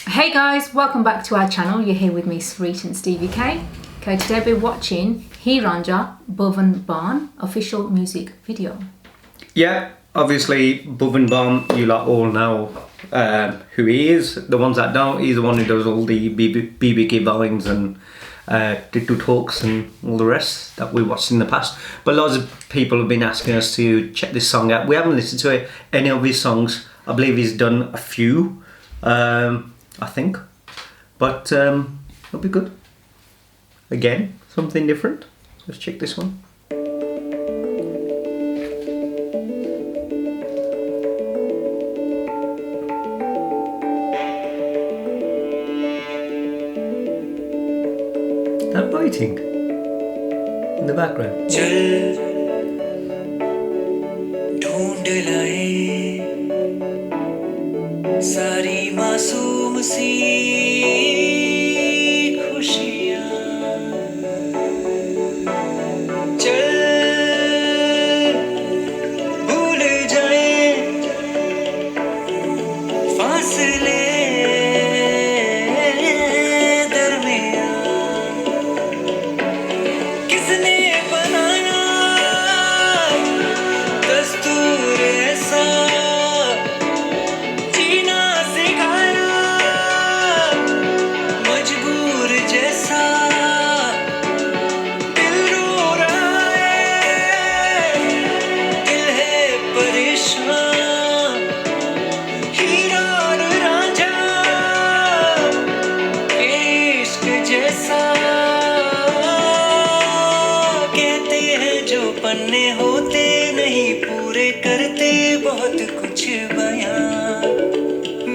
Hey guys, welcome back to our channel. You're here with me, Sreet and Stevie K. Okay, today we're watching HEER RANJHA Bhuvan official music video. Yeah, obviously Bhuvan, you lot all know who he is. The ones that don't, he's the one who does all the BBK vines and TikTok talks and all the rest that we watched in the past. But loads of people have been asking us to check this song out. We haven't listened to it, any of his songs. I believe he's done a few, I think. But it'll be good. Again, something different. Let's check this one. That writing in the background. चल ढूंढ लाए सारी मासूम सी खुशियाँ चल भूल जाए फासले किसने बनाया दस्तूर ऐसा जीना सिखाया मजबूर जैसा दिल रो रहा है दिल है परेशान हीरा और रांझा इश्क जैसा जो पन्ने होते नहीं पूरे करते बहुत कुछ बयां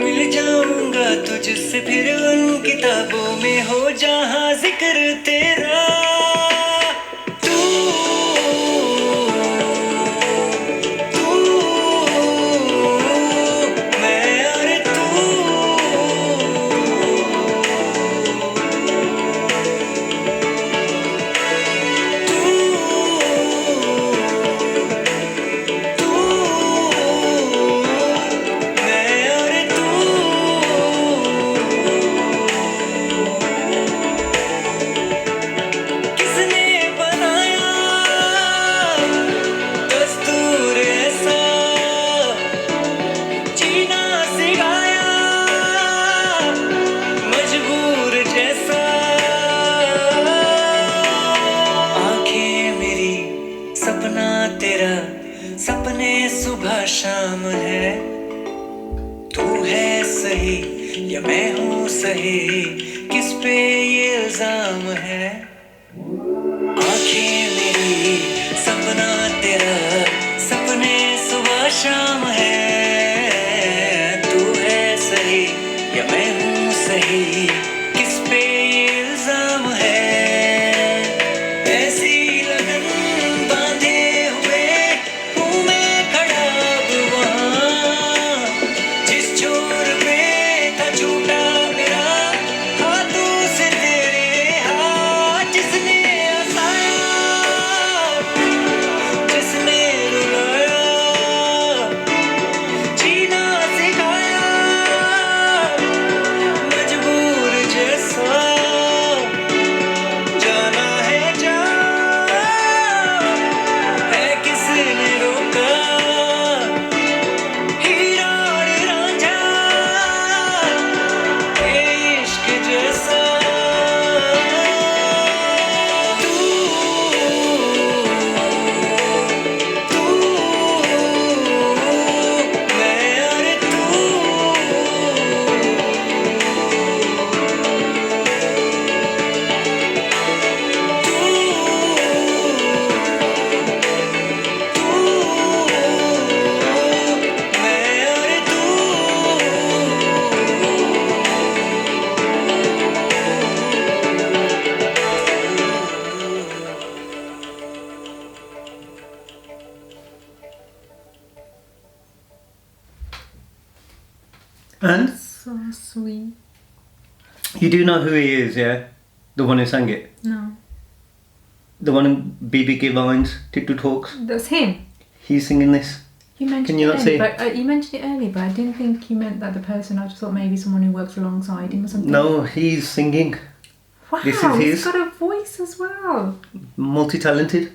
मिल जाऊंगा तुझसे फिर उन किताबों में हो जहां जिक्र तेरा तू मैं और तू सपना तेरा सपने सुबह शाम है तू है सही या मैं हूँ सही किस पे ये इल्जाम है आंखें मेरी सपना तेरा सपने सुबह शाम है तू है सही या मैं हूँ सही किस पे ये इल्जाम है ऐसी And So sweet. you do know who he is, yeah? The one who sang it? No. The one in BBK Vines, TikTok Talks? That's him. He's singing this. You mentioned Can you not see? But you mentioned it earlier, but I didn't think you meant that the person. I just thought maybe someone who works alongside him or something. No, he's singing. Wow, This is he's his. got a voice as well. Multi-talented.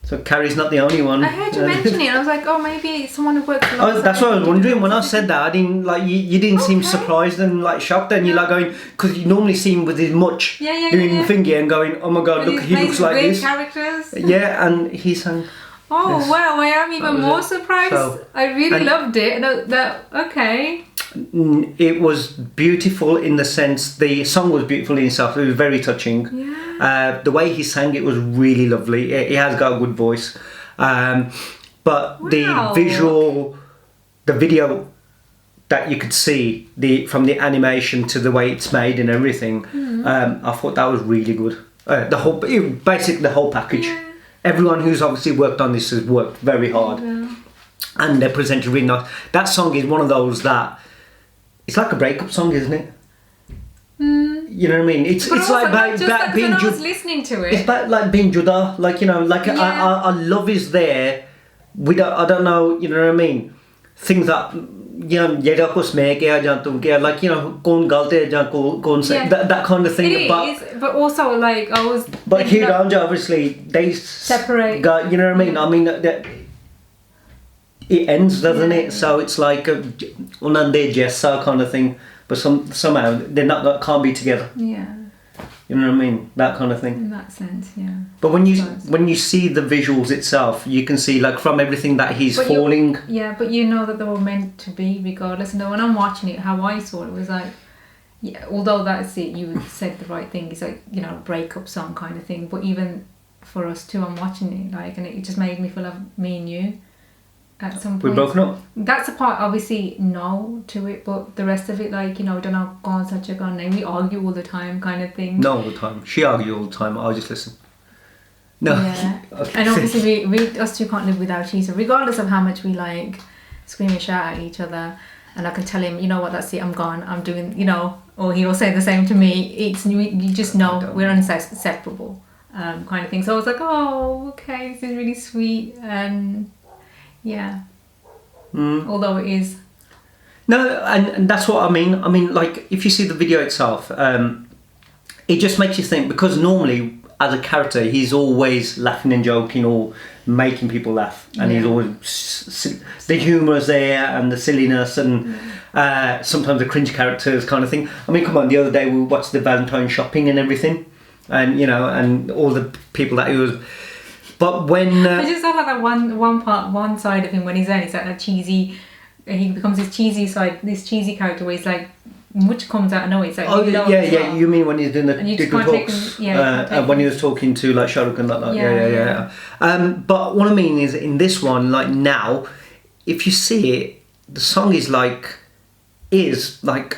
So Carrie's not the only one. I heard you mention it, and I was like, oh, maybe it's someone who works alongside. Oh, that's what I was wondering. When I said that, I didn't like you didn't seem surprised and like shocked, and you're like going because you normally see him with his much doing the thingy and going, oh my god, look, he looks like this. Characters. Yeah, and he sang. Oh Yes. wow, I am even more surprised. So- I really loved it. Okay. It was beautiful in the sense the song was beautiful in itself. It was very touching. Yeah. The way he sang it was really lovely. He has got a good voice, but the visual, the video that you could see from the animation to the way it's made and everything, I thought that was really good. Basically the whole package. Yeah. Everyone who's obviously worked on this has worked very hard, and they're presented really nice. That song is one of those that it's like a breakup song, isn't it? You know what I mean? It's But it's also, like about being when I was listening to it. it's about like being juda, like you know, like our love is there. I don't know, you know what I mean? Things that you know, jada ko smeh kiya ja tum kiya, like you know, kon galte hai ja kon se that kind of thing. But also like I was. But HEER RANJHA, obviously they Separate. You know what I mean? I mean it ends, doesn't it? So it's like a unande jessa kind of thing. But somehow they're not can't be together. Yeah. You know what I mean? That kind of thing. In that sense, yeah. But when you see the visuals itself, you can see like from everything that he's But falling. Yeah, but you know that they were meant to be regardless. And when I'm watching it, how I saw it was like, yeah, although that's it, you said the right thing. It's like, you know, breakup song kind of thing. But even for us too, I'm watching it like, and it just made me feel like me and you at some point. We're broken up. That's the part, obviously, no to it, but the rest of it, like, you know, don't know, gone such a gone name. We argue all the time, kind of thing. No, all the time. She argued all the time. I'll just listen. No. Yeah. Okay. And obviously, we us two can't live without each other, regardless of how much we like scream and shout at each other. And I can tell him, you know what, that's it, I'm gone. I'm doing, you know, or he'll say the same to me. You just know we're inseparable, kind of thing. So I was like, oh, okay, this is really sweet, and yeah. Although it is. No, and that's what I mean. I mean, like, if you see the video itself, it just makes you think, because normally, as a character, he's always laughing and joking or making people laugh. And he's always, the humour is there and the silliness and sometimes the cringe characters kind of thing. I mean, come on, the other day we watched the Valentine shopping and everything. And, you know, and all the people that he was... But when... I just saw like that one side of him when he's there, he's like that cheesy... He becomes this cheesy side, this cheesy character where he's like... Which comes out of nowhere. It's like, yeah. You mean when he's doing the digital talks? When he was talking to like Shah Rukh and like that. Yeah. But what I mean is, in this one, like now, if you see it, the song is like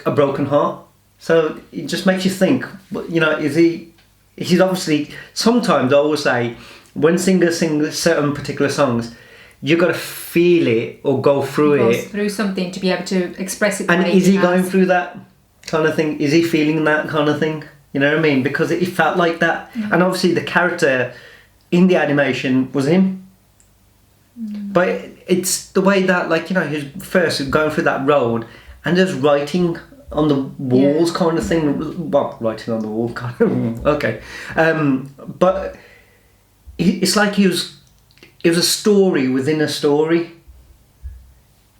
a broken heart. So it just makes you think. You know, he's obviously. Sometimes I always say, when singers sing certain particular songs, you got to feel it or go through it. Through something to be able to express it. And is he going through that kind of thing? Is he feeling that kind of thing? You know what I mean? Because it felt like that. Mm. And obviously the character in the animation was him. Mm. But it's the way that, like, you know, he's first going through that road and just writing on the walls kind of thing. Well, writing on the wall kind of, okay. But it's like it was a story within a story.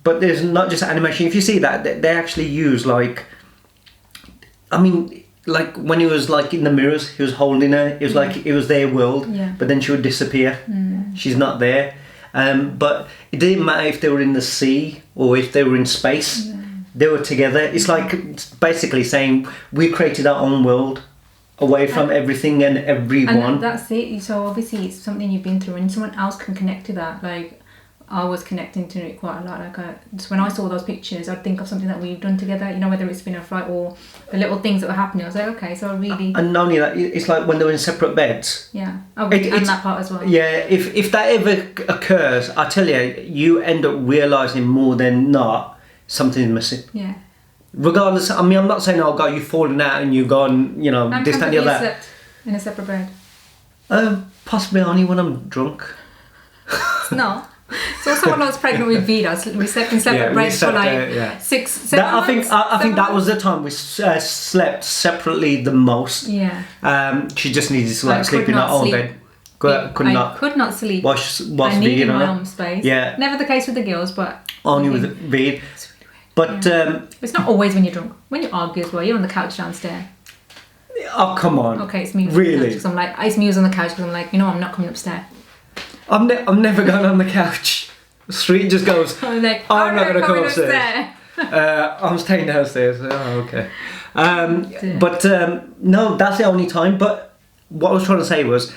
But there's not just animation. If you see that, they actually use like... I mean, like when he was like in the mirrors, he was holding her. It was like it was their world, but then she would disappear. Mm. She's not there. But it didn't matter if they were in the sea or if they were in space. Yeah. They were together. It's like basically saying we created our own world away from everything and everyone. And that's it. So obviously it's something you've been through, and someone else can connect to that. Like I was connecting to it quite a lot. Like just when I saw those pictures, I'd think of something that we've done together. You know, whether it's been a flight or the little things that were happening. I was like, okay, so I really. And not only that, it's like when they were in separate beds. Yeah, and that part as well. Yeah, if that ever occurs, I tell you end up realising more than not something's missing. Yeah. Regardless, I mean, I'm not saying, oh God, you've fallen out and you've gone, you know, this, that, and the other. Slept in a separate bed. Possibly only when I'm drunk. It's not. So also when I was pregnant with Vida, we slept in separate beds for like 6, 7 I months. I think that was the time we slept separately the most. Yeah. She just needed to like sleep in her own bed. I could not sleep. I needed my own space. Yeah. Never the case with the girls, but only with Vid. But it's not always when you're drunk. When you argue as well, you're on the couch downstairs. Oh come on! Okay, it's me. Really? Because I'm like, it's me who's on the couch because I'm like, I'm not coming upstairs. I'm never going on the couch. Street just goes. I'm like, I'm not going to come upstairs. I'm staying downstairs. Oh, okay. But no, that's the only time. But what I was trying to say was,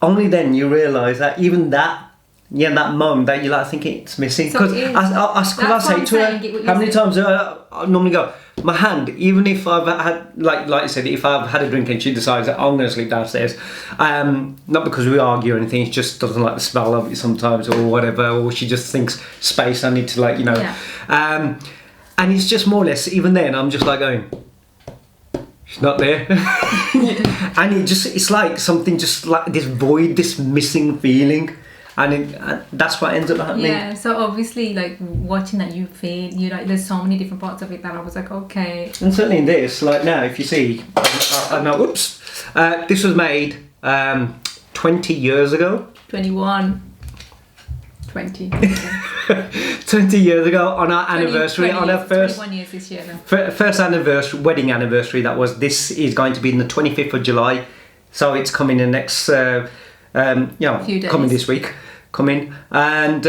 only then you realise that even that moment that you're like thinking it's missing. Because I say to her, how many times I normally go, my hand, even if I've had, like I said, if I've had a drink and she decides that I'm going to sleep downstairs, not because we argue or anything, she just doesn't like the smell of it sometimes or whatever, or she just thinks space, I need to and it's just more or less, even then, I'm just like going, she's not there. And it's like something just like this void, this missing feeling. And that's what ends up happening. Yeah, so obviously, like watching that, you feel there's so many different parts of it that I was like, okay. And certainly in this, like now, if you see, I know. Oops, this was made 20 years ago. 21. 20. 20 years ago on our anniversary, on our first 21 years this year. First anniversary, wedding anniversary. This is going to be on the 25th of July, so it's coming in next. Few days. Coming this week, and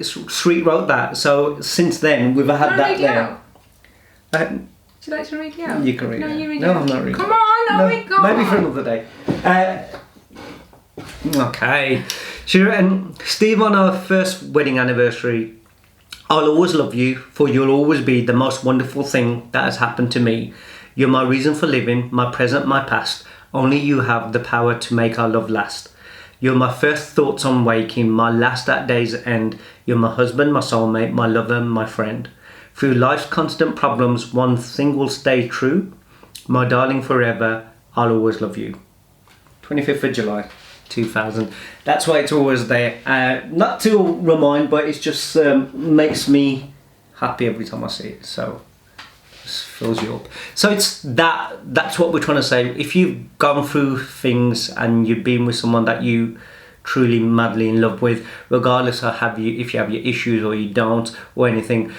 Street wrote that. So since then we've had that there. Would you like to read it out? You can read it. No, you read it No, out. I'm not reading. Come on, no, go maybe on. for another day. Okay. Sure. And Steve, on our first wedding anniversary, I'll always love you, for you'll always be the most wonderful thing that has happened to me. You're my reason for living, my present, my past. Only you have the power to make our love last. You're my first thoughts on waking, my last at day's end. You're my husband, my soulmate, my lover, my friend. Through life's constant problems, one thing will stay true. My darling, forever, I'll always love you. 25th of July, 2000. That's why it's always there. Not to remind, but it just makes me happy every time I see it. So fills you up. So it's that's what we're trying to say. If you've gone through things and you've been with someone that you truly madly in love with, regardless of if you have your issues or you don't or anything,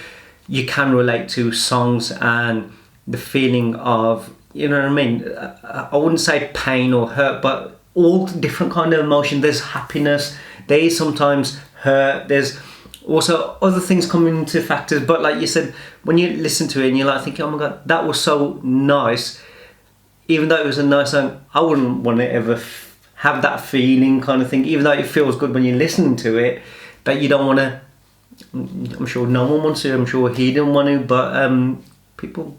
you can relate to songs and the feeling of, you know what I mean, I wouldn't say pain or hurt, but all different kind of emotion. There's happiness, there is sometimes hurt, there's also other things coming into factors, but like you said, when you listen to it and you're like thinking, oh my god, that was so nice, even though it was a nice song, I wouldn't want to ever have that feeling kind of thing, even though it feels good when you're listening to it, that you don't want to. I'm sure no one wants to, I'm sure he didn't want to, but people,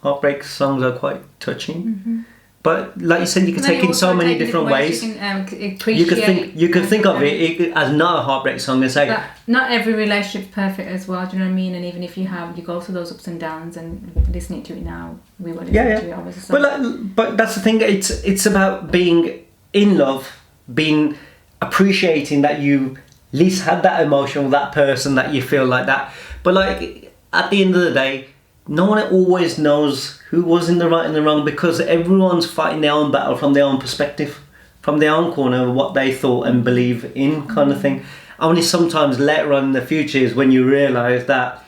heartbreak songs are quite touching. Mm-hmm. But like you said, you can take it in so many different ways. You can think of it as not a heartbreak song and say that not every relationship's perfect as well. Do you know what I mean? And even if you go through those ups and downs, and listening to it now, we will listen to it. Obviously. But that's the thing. It's about being in love, being appreciating that you at least had that emotion with that person, that you feel like that. But like at the end of the day, no one always knows who was in the right and the wrong, because everyone's fighting their own battle from their own perspective, from their own corner of what they thought and believe in, kind of thing. Only sometimes later on in the future is when you realise that,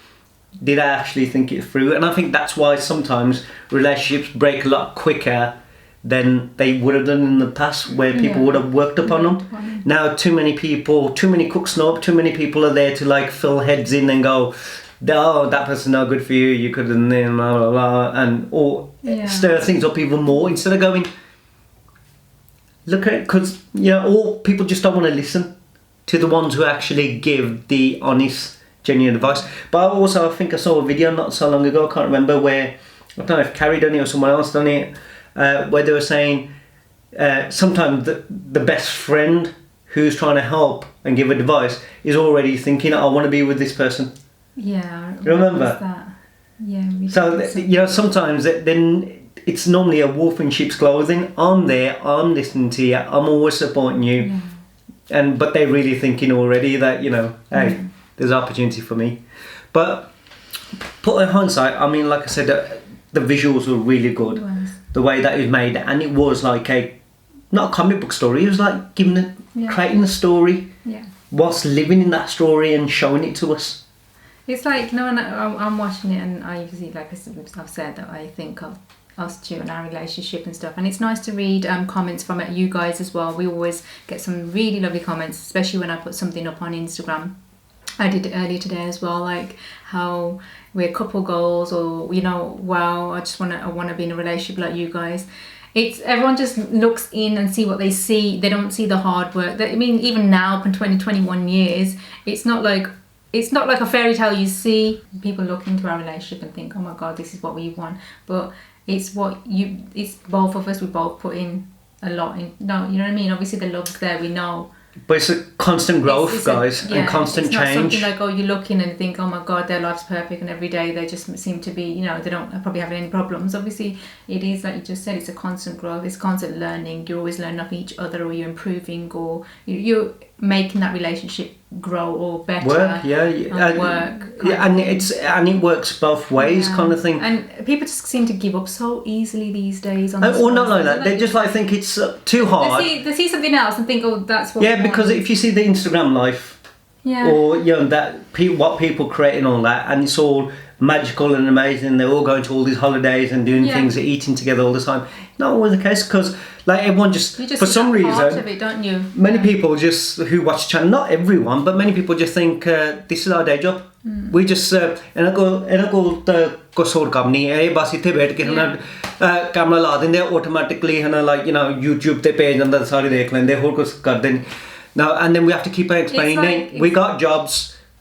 did I actually think it through? And I think that's why sometimes relationships break a lot quicker than they would have done in the past, where people would have worked upon them. Now too many cooks know up, too many people are there to like fill heads in and go, oh, that person's not good for you, you could have done blah blah blah, and stir things up even more, instead of going, look at it, because all people just don't want to listen to the ones who actually give the honest, genuine advice. But also I think I saw a video not so long ago, I can't remember, where, I don't know if Carrie done it or someone else done it, where they were saying sometimes the best friend who's trying to help and give advice is already thinking, I want to be with this person. Yeah, remember that? Yeah. So sometimes then it's normally a wolf in sheep's clothing. I'm there, I'm listening to you, I'm always supporting you. but they're really thinking already that, you know, hey, there's opportunity for me. But put in hindsight, I mean, like I said, the visuals were really good. It was. The way that it was made, and it was like not a comic book story. It was like creating a story. Yeah. Whilst living in that story and showing it to us. It's like, no, I'm watching it, and I usually, like I've said, that I think of us two and our relationship and stuff. And it's nice to read comments from it, you guys as well. We always get some really lovely comments, especially when I put something up on Instagram. I did it earlier today as well, like how we're couple goals, or, you know, wow, I want to be in a relationship like you guys. It's everyone just looks in and see what they see. They don't see the hard work. I mean, even now, in 21 years, it's not like a fairy tale. You see people look into our relationship and think, oh my God, this is what we want. But it's it's both of us. We both put in a lot in. No, you know what I mean? Obviously, the love's there. We know. But it's a constant growth, guys, and constant it's not change. Something like, oh, you look in and think, oh my God, their life's perfect, and every day they just seem to be, you know, they don't probably have any problems. Obviously, it is, like you just said, it's a constant growth, it's constant learning. You're always learning off each other, or you're improving, or you're making that relationship grow or better. Work, and it works both ways, kind of thing. And people just seem to give up so easily these days. Or not like that. They just like think it's too hard. They see something else and think, oh, that's what. Yeah, because if you see the Instagram life, or you know what people create and all that, and it's all magical and amazing. They're all going to all these holidays and doing things, eating together all the time. Not always the case, because like everyone just for some reason, part of it, don't you? Many people just who watch the channel, not everyone, but many people just think this is our day job. We just ਇਹਨਾਂ ਕੋਲ ਕੋਈ ਹੋਰ ਕੰਮ ਨਹੀਂ ਹੈ, ਬਸ ਇੱਥੇ ਬੈਠ ਕੇ ਹਨਾ ਕੈਮਰਾ ਲਾ ਦਿੰਦੇ ਆਟੋਮੈਟਿਕਲੀ ਹਨਾ, like, you know, YouTube ਤੇ ਪੇਜ ਜਾਂਦਾ ਸਾਰੇ ਦੇਖ ਲੈਂਦੇ, ਹੋਰ ਕੁਝ ਕਰਦੇ ਨਹੀਂ. Now and then we have to keep on explaining, we got jobs.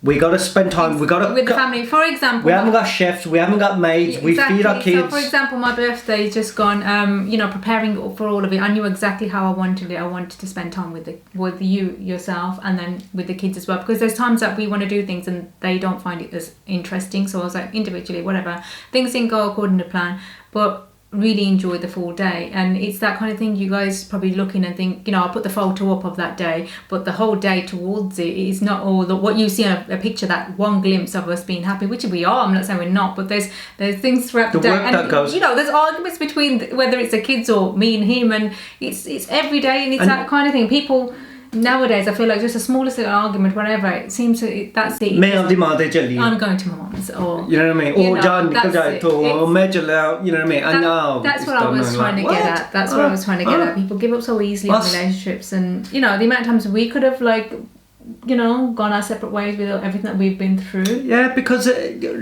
We got to spend time. We got to with the family. For example, we haven't got chefs. We haven't got maids. We feed our kids. So, for example, my birthday is just gone. You know, preparing for all of it. I knew exactly how I wanted it. I wanted to spend time with you yourself, and then with the kids as well. Because there's times that we want to do things and they don't find it as interesting. So I was like, individually, whatever. Things didn't go according to plan, but really enjoyed the full day. And it's that kind of thing, you guys probably look in and think, you know, I'll put the photo up of that day, but the whole day towards it is not all what you see on a picture, that one glimpse of us being happy, which we are. I'm not saying we're not, but there's things throughout the day, work and that goes. you know, there's arguments between whether it's the kids or me and him, and it's every day, and it's that kind of thing. People nowadays, I feel like just the smallest little argument, whatever, it seems to, that's it. I'm going to my mum's, or you know what I mean, or John nikal jaye to, or main chale out, you know what I mean. And now that's what I was trying to get at. That's what I was trying to get at. People give up so easily in relationships, and you know, the amount of times we could have, like, you know, gone our separate ways with everything that we've been through. Yeah, because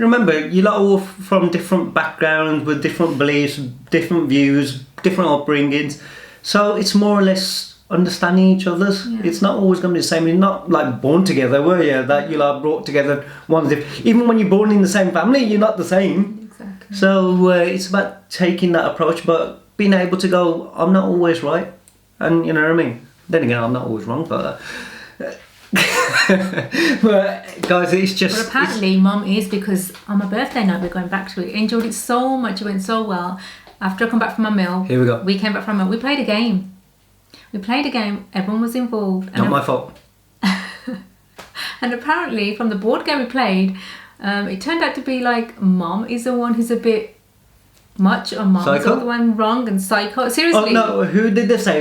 remember, you lot are all from different backgrounds with different beliefs, different views, different upbringings, so it's more or less understanding each other's. It's not always going to be the same. You're not like born together, were you? That you're like brought together. Even when you're born in the same family, you're not the same. Exactly. So it's about taking that approach, but being able to go, I'm not always right, and you know what I mean. Then again, I'm not always wrong, but but guys, it's just. But apparently, Mum is, because on my birthday night we're going back to it. Enjoyed it so much. It went so well. After I come back from my meal, here we go. We came back from a meal. We played a game. Everyone was involved. Not my fault. And apparently, from the board game we played, it turned out to be like Mom is the one who's a bit much, or Mom is the one wrong and psycho. Seriously. Oh no, who did they say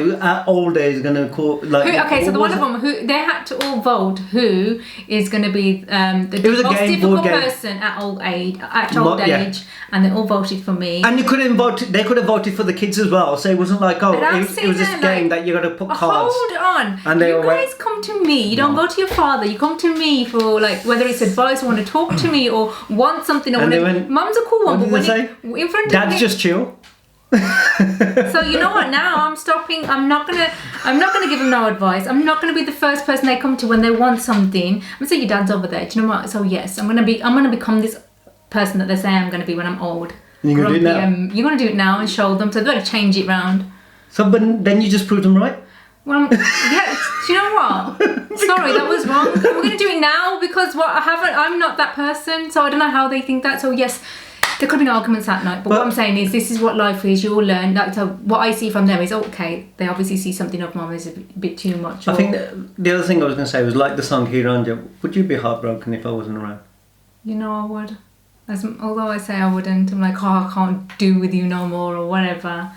old is going to call, like... so the one of them, who they had to all vote who is going to be the most difficult person at old age, and they all voted for me. And you couldn't vote, they could have voted for the kids as well, so it wasn't like, it was this game that you got to put cards. Hold on, and you guys come to me, you don't go to your father, you come to me for, like, whether it's advice or want to talk to me or want something, or Mum's a cool one, but when in front of Dad's just chill. So you know what? Now I'm stopping. I'm not gonna give them no advice. I'm not gonna be the first person they come to when they want something. I'm gonna say your dad's over there. Do you know what? So yes, I'm gonna become this person that they say I'm gonna be when I'm old. You're gonna do it now. You're gonna do it now and show them. So they've got to change it round. So, but then you just proved them right. Well, yeah. Do you know what? Sorry, that was wrong. We're gonna do it now because I'm not that person. So I don't know how they think that. So yes. there could be arguments that night, but what I'm saying is this is what life is. You'll learn. Like, so what I see from them is okay. They obviously see something of mum is a bit too much. I think the other thing I was going to say was like the song HEER RANJHA. Would you be heartbroken if I wasn't around? You know, I would. Although I say I wouldn't, I'm like, oh, I can't do with you no more or whatever.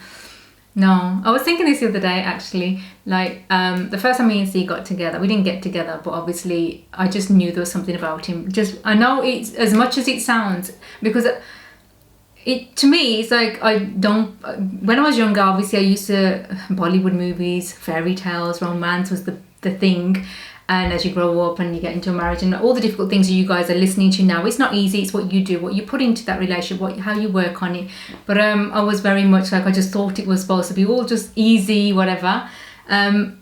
No, I was thinking this the other day actually. Like the first time me and C got together, we didn't get together, but obviously I just knew there was something about him. I know it's as much as it sounds, because it to me it's like I don't. When I was younger, obviously I used to Bollywood movies, fairy tales, romance was the thing. And as you grow up and you get into a marriage and all the difficult things you guys are listening to now, it's not easy. It's what you do, what you put into that relationship, how you work on it. But I was very much like, I just thought it was supposed to be all just easy, whatever. And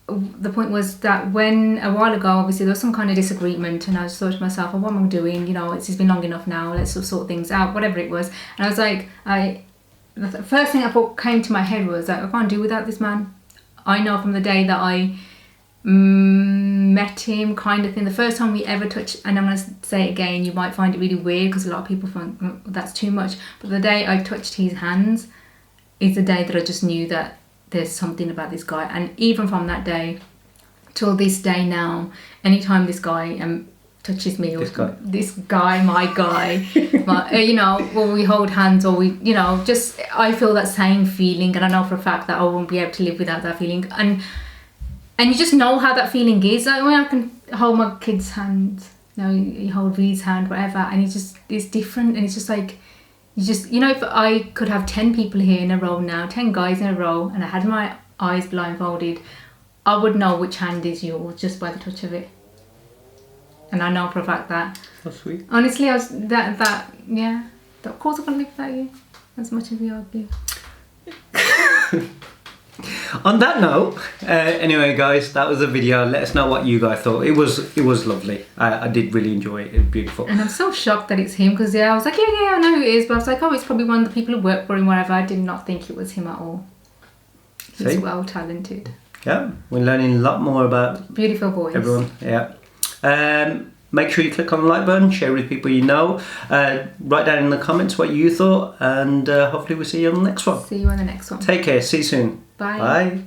the point was that when a while ago, obviously there was some kind of disagreement, and I just thought to myself, oh, what am I doing? You know, it's been long enough now. Let's sort things out, whatever it was. And I was like, the first thing I thought came to my head was like, I can't do without this man. I know from the day that I met him, kind of thing, the first time we ever touched, and I'm going to say it again, you might find it really weird because a lot of people find that's too much, but the day I touched his hands is the day that I just knew that there's something about this guy. And even from that day till this day now, anytime this guy touches me, or this guy, my guy, you know, when we hold hands or we, you know, just I feel that same feeling, and I know for a fact that I won't be able to live without that feeling. And you just know how that feeling is. Like when I can hold my kid's hand, you know, you hold V's hand, whatever, and it's different. And it's just like, you know, if I could have 10 people here in a row now, 10 guys in a row, and I had my eyes blindfolded, I would know which hand is yours just by the touch of it. And I know for a fact that. That's sweet. Honestly, I was yeah. Of course I can't live without you, as much as we argue. On that note, anyway guys, that was the video. Let us know what you guys thought. It was lovely. I did really enjoy it. It was beautiful. And I'm so shocked that it's him, because I was like, yeah, I know who it is, but I was like, oh, it's probably one of the people who work for him, whatever. I did not think it was him at all. He's well talented. Yeah, we're learning a lot more about beautiful voice. Everyone, yeah. Make sure you click on the like button, share with people you know. Write down in the comments what you thought, and hopefully we'll see you on the next one. See you on the next one. Take care. See you soon. Bye. Bye.